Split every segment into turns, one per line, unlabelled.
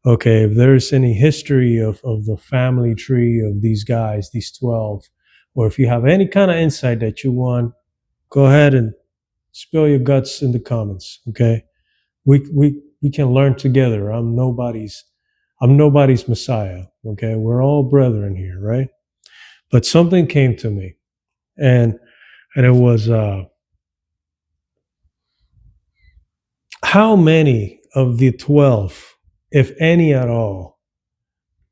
Okay, if there's any history of the family tree of these guys, these 12, or if you have any kind of insight that you want, go ahead and spill your guts in the comments. Okay, we can learn together. I'm nobody's Messiah. Okay, we're all brethren here, right? But something came to me, and it was how many of the 12, if any at all,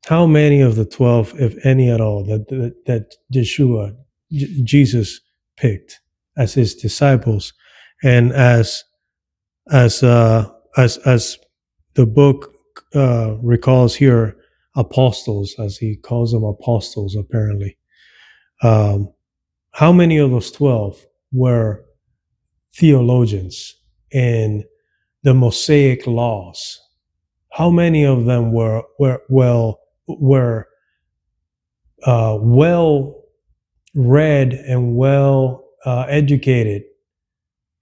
how many of the 12, if any at all, that Yeshua, Jesus picked as his disciples, and as the book recalls here, apostles, as he calls them, apostles apparently. How many of those 12 were theologians in the Mosaic laws? How many of them were well read and well educated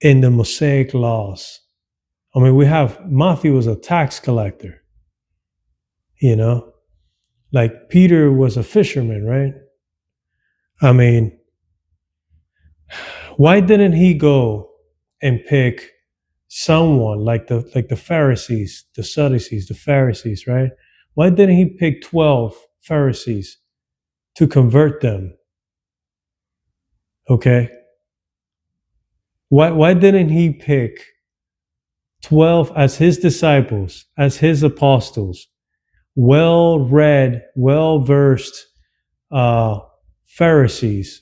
in the Mosaic laws? I mean, we have Matthew was a tax collector, like Peter was a fisherman, right? I mean, why didn't he go and pick someone like the Pharisees, the Sadducees, the Pharisees, right? Why didn't he pick 12 Pharisees to convert them? Okay. Why didn't he pick 12 as his disciples, as his apostles, well-read, well-versed Pharisees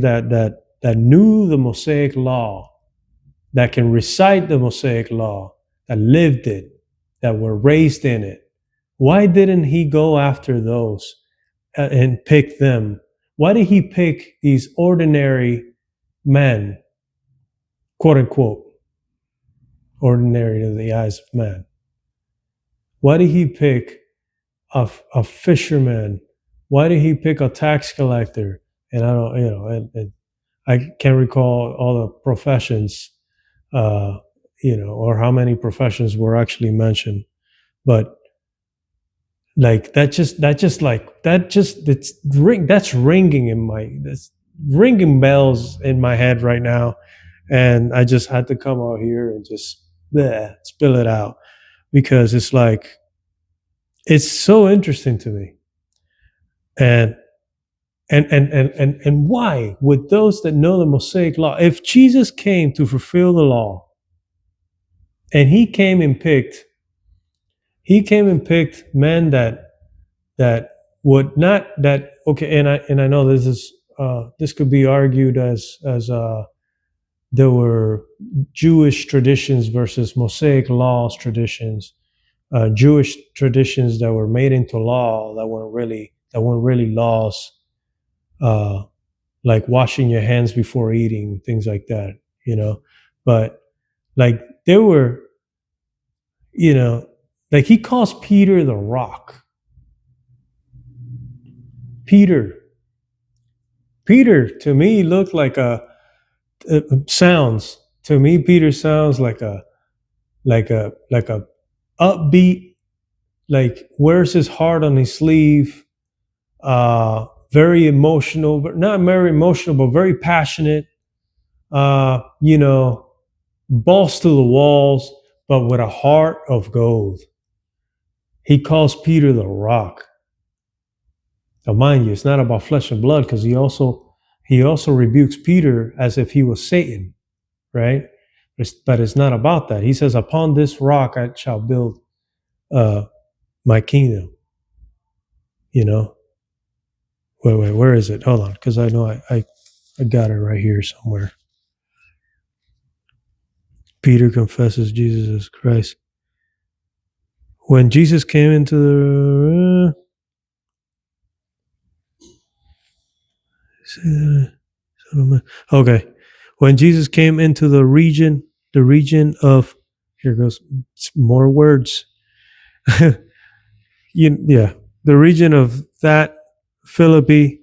that knew the Mosaic law, that can recite the Mosaic law, that lived it, that were raised in it? Why didn't he go after those and pick them? Why did he pick these ordinary men, quote unquote, ordinary in the eyes of man? Why did he pick a fisherman? Why did he pick a tax collector? And I don't, and I can't recall all the professions, or how many professions were actually mentioned, but like that's ringing bells in my head right now, and I just had to come out here and just spill it out, because it's like, it's so interesting to me. And why would those that know the Mosaic law, if Jesus came to fulfill the law, and he came and picked men that would not, that, okay, and I know this could be argued as there were Jewish traditions versus Mosaic laws traditions, Jewish traditions that were made into law that weren't really laws, like washing your hands before eating, things like that, but like there were, like he calls Peter the rock. Peter to me looked like sounds to me, Peter sounds like a upbeat, like wears his heart on his sleeve, very emotional, but not very emotional, but very passionate, balls to the walls, but with a heart of gold. He calls Peter the rock. Now, mind you, it's not about flesh and blood, because he also rebukes Peter as if he was Satan, right? But it's not about that. He says, "Upon this rock I shall build my kingdom." Wait, where is it? Hold on, because I know I got it right here somewhere. Peter confesses Jesus as Christ. When Jesus came into okay, when Jesus came into the region of, here goes more words. The region of that Philippi,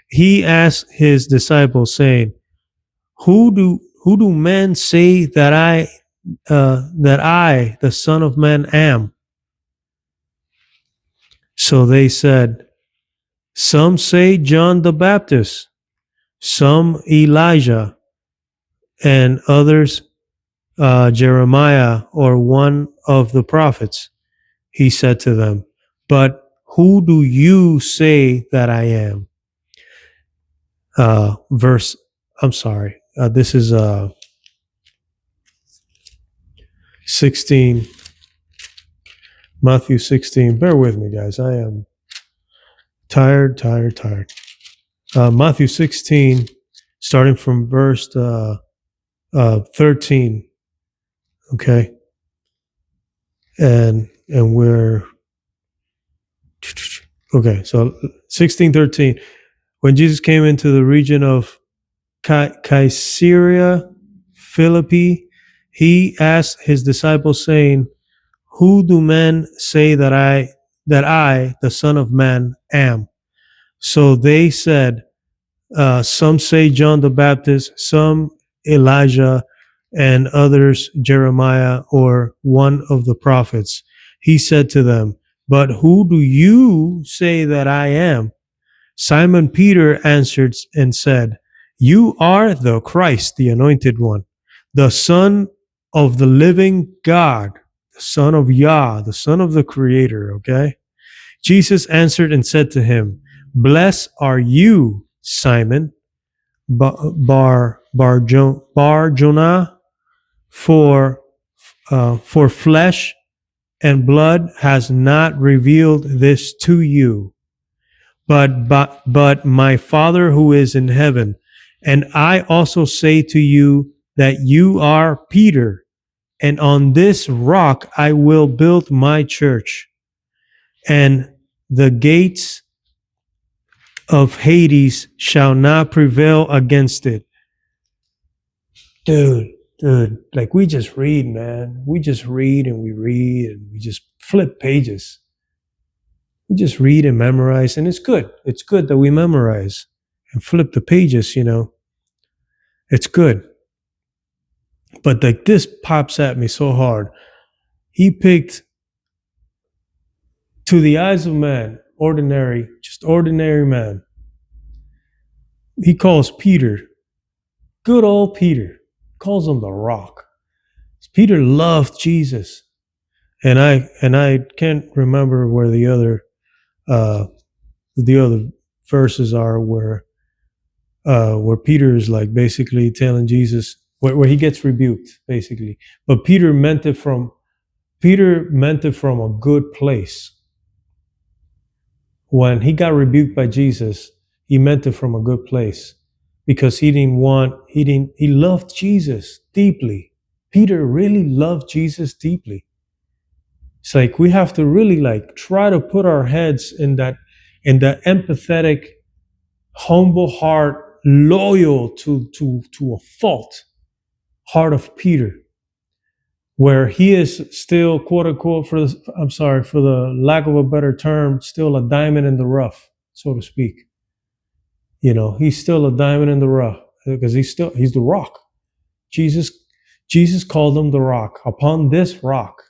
he asked his disciples, saying, "Who do men say that I, the Son of Man, am?" So they said, some say John the Baptist, some Elijah, and others Jeremiah or one of the prophets. He said to them, but who do you say that I am? This is 16, Matthew 16. Bear with me, guys. I am tired. Matthew 16, starting from verse 13. Okay. And we're okay. So 16:13. When Jesus came into the region of Caesarea Philippi, he asked his disciples, saying, who do men say that I, the Son of Man, am? So they said, some say John the Baptist, some Elijah, and others Jeremiah or one of the prophets. He said to them, but who do you say that I am? Simon Peter answered and said, you are the Christ, the anointed one, the Son of the living God, the Son of Yah, the Son of the Creator, okay? Jesus answered and said to him, blessed are you, Simon, Bar Jonah, for flesh and blood has not revealed this to you, but my Father who is in heaven. And I also say to you that you are Peter, and on this rock I will build my church, and the gates of Hades shall not prevail against it. Dude, like we just read, man. We just read and we just flip pages. We just read and memorize, and it's good. It's good that we memorize and flip the pages, you know. It's good. But like this pops at me so hard. He picked, to the eyes of man, ordinary, just ordinary man. He calls Peter, good old Peter, calls him the rock. Peter loved Jesus. And I can't remember where the other verses are where Peter is like basically telling Jesus where he gets rebuked, basically. But Peter meant it from a good place. When he got rebuked by Jesus, he meant it from a good place, because he loved Jesus deeply. Peter really loved Jesus deeply. It's like we have to really like try to put our heads in that empathetic, humble heart, loyal to a fault heart of Peter, where he is still, quote unquote, for the lack of a better term, still a diamond in the rough, so to speak. You know, he's still a diamond in the rough because he's the rock. Jesus called him the rock. Upon this rock,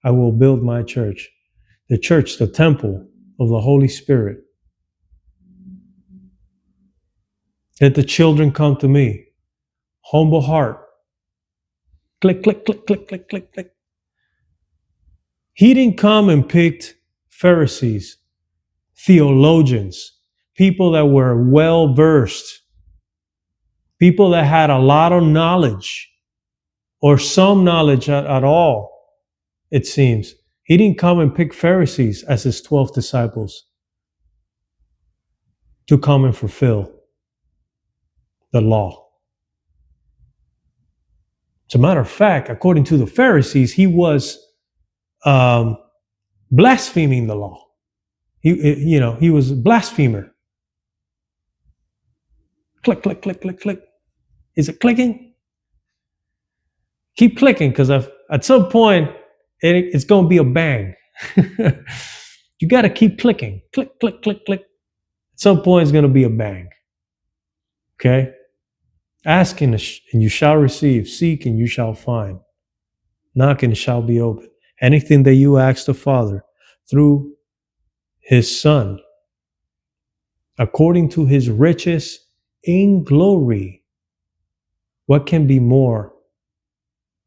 I will build my church. The church, the temple of the Holy Spirit. Let the children come to me. Humble heart. Click, click, click, click, click, click, click. He didn't come and picked Pharisees, theologians, people that were well versed, people that had a lot of knowledge, or some knowledge at all, it seems. He didn't come and pick Pharisees as his 12 disciples to come and fulfill the law. As a matter of fact, according to the Pharisees, he was blaspheming the law. He was a blasphemer. Click, click, click, click, click. Is it clicking? Keep clicking, because at some point, it's going to be a bang. You got to keep clicking. Click, click, click, click. At some point, it's going to be a bang. Okay? Ask and you shall receive. Seek and you shall find. Knock and it shall be open. Anything that you ask the Father through his Son, according to his riches in glory. What can be more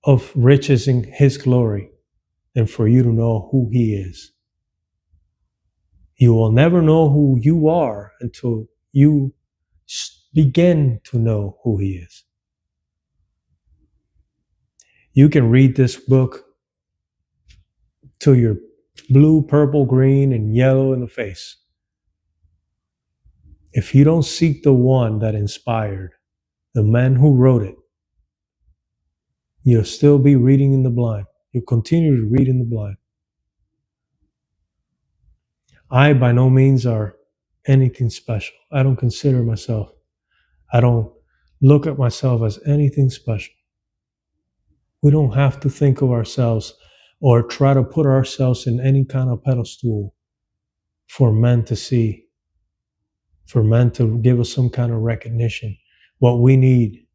of riches in his glory than for you to know who he is? You will never know who you are until you begin to know who he is. You can read this book till you're blue, purple, green, and yellow in the face. If you don't seek the one that inspired, the man who wrote it, you'll still be reading in the blind. You'll continue to read in the blind. I by no means are anything special. I don't consider myself. I don't look at myself as anything special. We don't have to think of ourselves or try to put ourselves in any kind of pedestal for men to see, for men to give us some kind of recognition. What we need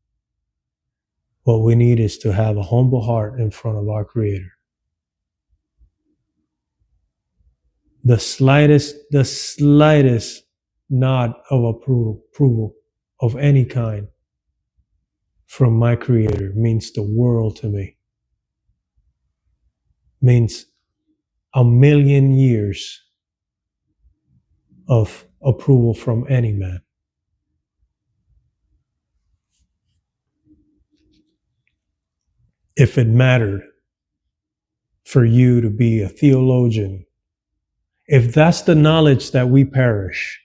is to have a humble heart in front of our Creator. The slightest nod of approval of any kind from my Creator means the world to me. Means 1,000,000 years of approval from any man. If it mattered for you to be a theologian, if that's the knowledge that we perish,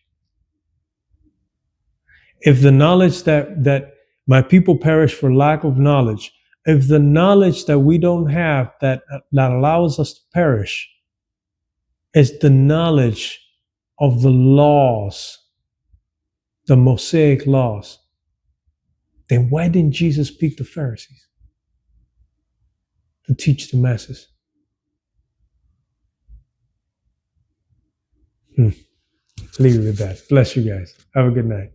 if the knowledge that my people perish for lack of knowledge, if the knowledge that we don't have that allows us to perish is the knowledge of the laws, the Mosaic laws, then why didn't Jesus pick the Pharisees to teach the masses? Leave it with that. Bless you guys. Have a good night.